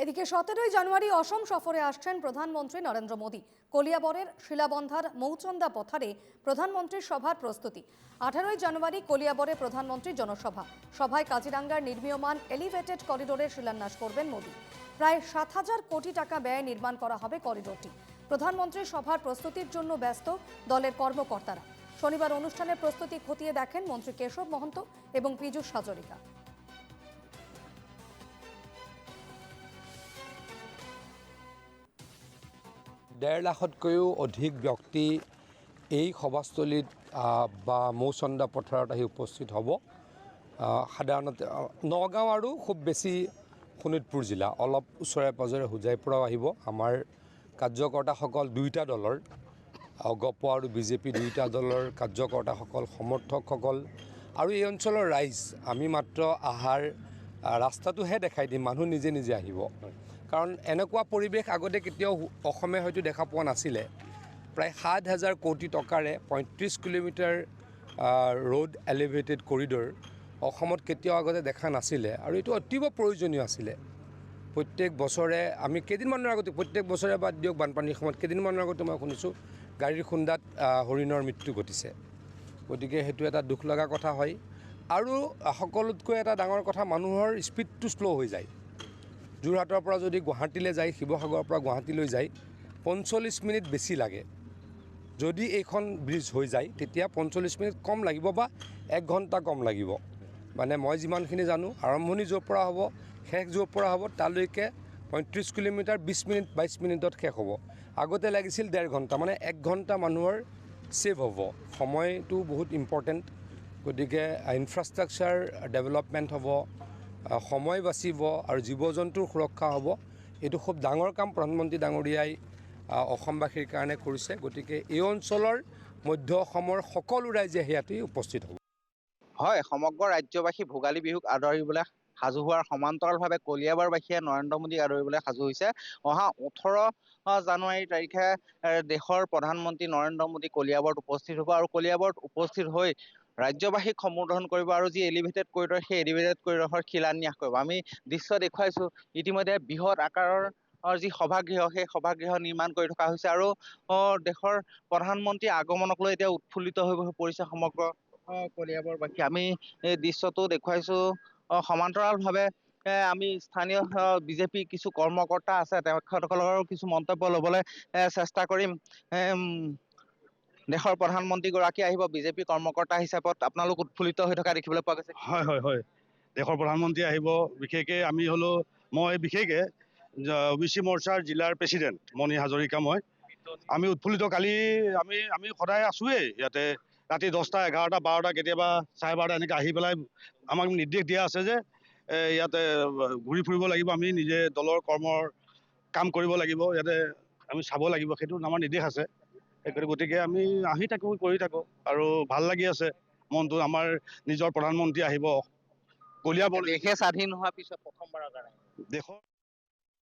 এদিকে 17 জানুয়ারি অসম সফরে আসছেন প্রধানমন্ত্রী নরেন্দ্র মোদী। কলিয়াবরের শিলাবন্ধার মৌচন্দা পথারে প্রধানমন্ত্রীর সভার প্রস্তুতি। 18 জানুয়ারি কলিয়াবরে প্রধানমন্ত্রী জনসভা। সভায় কাজিরাঙ্গার নির্মীয়মান এলিভেটেড করিডোরের শিলান্যাস করবেন মোদী। প্রায় 7,000 কোটি টাকা ব্যয়ে নির্মাণ করা হবে করিডোরটি। প্রধানমন্ত্রীর সভার প্রস্তুতির জন্য ব্যস্ত দলের কর্মকর্তারা। শনিবার অনুষ্ঠানের প্রস্তুতি খতিয়ে দেখেন মন্ত্রী কেশব মহন্ত এবং পীযূষ হাজরিকা। 1.5 লাখতকৈও অধিক ব্যক্তি এই সভাস্থলীত বা মৌচন্দা পথাৰত আহি উপস্থিত হ'ব। সাধাৰণতে নগাঁও আৰু খুব বেছি শোণিতপুৰ জিলা, অলপ ওচৰে পাজৰে হোজাইৰ পৰাও আহিব। আমাৰ কাৰ্যকৰ্তাসকল দুয়োটা দলৰ, গপ আৰু বিজেপি দুয়োটা দলৰ কাৰ্যকৰ্তাসকল, সমৰ্থকসকল আৰু এই অঞ্চলৰ ৰাইজ, আমি মাত্ৰ আহাৰ ৰাস্তাটোহে দেখাই দিম, মানুহ নিজে নিজে আহিব। কাৰণ এনেকুৱা পৰিৱেশ আগতে কেতিয়াও অসমে হয়তো দেখা পোৱা নাছিলে। প্ৰায় 7,000 কোটি টকাৰে 35 কিলোমিটাৰ ৰোড এলিভেটেড কৰিডৰ অসমত কেতিয়াও আগতে দেখা নাছিলে আৰু এইটো অতীৱ প্ৰয়োজনীয় আছিলে। প্ৰত্যেক বছৰে আমি কেইদিনমানৰ আগতে, প্ৰত্যেক বছৰে বাদ দিয়ক, বানপানীৰ সময়ত কেইদিনমানৰ আগতে মই শুনিছোঁ গাড়ীৰ খুন্দাত হৰিণৰ মৃত্যু ঘটিছে। গতিকে সেইটো এটা দুখ লগা কথা হয়। আৰু সকলোতকৈ এটা ডাঙৰ কথা, মানুহৰ স্পীডটো শ্ল' হৈ যায়। যোৰহাটৰ পৰা যদি গুৱাহাটীলৈ যায়, শিৱসাগৰৰ পৰা গুৱাহাটীলৈ যায় 45 মিনিট বেছি লাগে। যদি এইখন ব্ৰিজ হৈ যায় তেতিয়া 45 মিনিট কম লাগিব বা 1 ঘণ্টা কম লাগিব। মানে মই যিমানখিনি জানো, আৰম্ভণি য'ৰ পৰা হ'ব, শেষ য'ৰ পৰা হ'ব, তালৈকে 35 কিলোমিটাৰ 20 মিনিট 22 মিনিটত শেষ হ'ব। আগতে লাগিছিল 1.5 ঘণ্টা, মানে 1 ঘণ্টা মানুহৰ ছেভ হ'ব। সময়টো বহুত ইম্পৰ্টেণ্ট। গতিকে ইনফ্ৰাষ্ট্ৰাকচাৰ ডেভেলপমেণ্ট হ'ব, সময় বাচিব আৰু জীৱ জন্তুৰ সুৰক্ষা হ'ব। এইটো খুব ডাঙৰ কাম প্ৰধানমন্ত্ৰী ডাঙৰীয়াই অসমবাসীৰ কাৰণে কৰিছে। গতিকে এই অঞ্চলৰ মধ্য অসমৰ সকলো ৰাইজে ইয়াতে উপস্থিত হ'ব। হয়, সমগ্ৰ ৰাজ্যবাসী ভোগালী বিহুক আদৰিবলৈ সাজু হোৱাৰ সমান্তৰালভাৱে কলিয়াবৰবাসীয়ে নৰেন্দ্ৰ মোদীক আদৰিবলৈ সাজু হৈছে। অহা 18 জানুৱাৰী তাৰিখে দেশৰ প্ৰধানমন্ত্ৰী নৰেন্দ্ৰ মোদী কলিয়াবৰত উপস্থিত হ'ব আৰু কলিয়াবৰত উপস্থিত হৈ ৰাজ্যবাসীক সম্বোধন কৰিব আৰু যি এলিভেটেড কৰিডৰ, সেই এলিভেটেড কৰিডৰৰ শিলান্যাস কৰিব। আমি দৃশ্য দেখুৱাইছোঁ, ইতিমধ্যে বৃহৎ আকাৰৰ যি সভাগৃহ, সেই সভাগৃহ নিৰ্মাণ কৰি থকা হৈছে আৰু দেশৰ প্ৰধানমন্ত্ৰীৰ আগমনক লৈ এতিয়া উৎফুল্লিত হৈ পৰিছে সমগ্ৰ কলিয়াবৰবাসী। আমি এই দৃশ্যটো দেখুৱাইছোঁ। সমান্তৰালভাৱে আমি স্থানীয় বিজেপি কিছু কৰ্মকৰ্তা আছে, তেখেতসকলৰ কিছু মন্তব্য ল'বলৈ চেষ্টা কৰিম। দেশৰ প্ৰধানমন্ত্ৰীগৰাকী আহিব, বিজেপি কৰ্মকৰ্তা হিচাপত আপোনালোক উৎফুল্লিত হৈ থকা দেখিবলৈ পোৱা গৈছে। হয়, দেশৰ প্ৰধানমন্ত্ৰী আহিব। বিশেষকৈ মই বিশেষকৈ OBC মৰ্চাৰ জিলাৰ প্ৰেচিডেণ্ট মণি হাজৰিকা, আমি উৎফুল্লিত। কালি আমি সদায় আছোঁৱেই ইয়াতে, ৰাতি 10টা, 11টা, 12টা, কেতিয়াবা 12:30 এনেকৈ আহি পেলাই আমাক নিৰ্দেশ দিয়া আছে যে ইয়াতে ঘূৰি ফুৰিব লাগিব, আমি নিজে দলৰ কৰ্মৰ কাম কৰিব লাগিব, ইয়াতে আমি চাব লাগিব, সেইটো আমাৰ নিৰ্দেশ আছে। গতিকে আমি আহি থাকোঁ, কৰি থাকোঁ আৰু ভাল লাগি আছে মনটো। আমাৰ নিজৰ প্ৰধানমন্ত্ৰী আহিব কলিয়াবৰ। দেশে স্বাধীন হোৱাৰ পিছত প্ৰথমবাৰৰ কাৰণে দেশৰ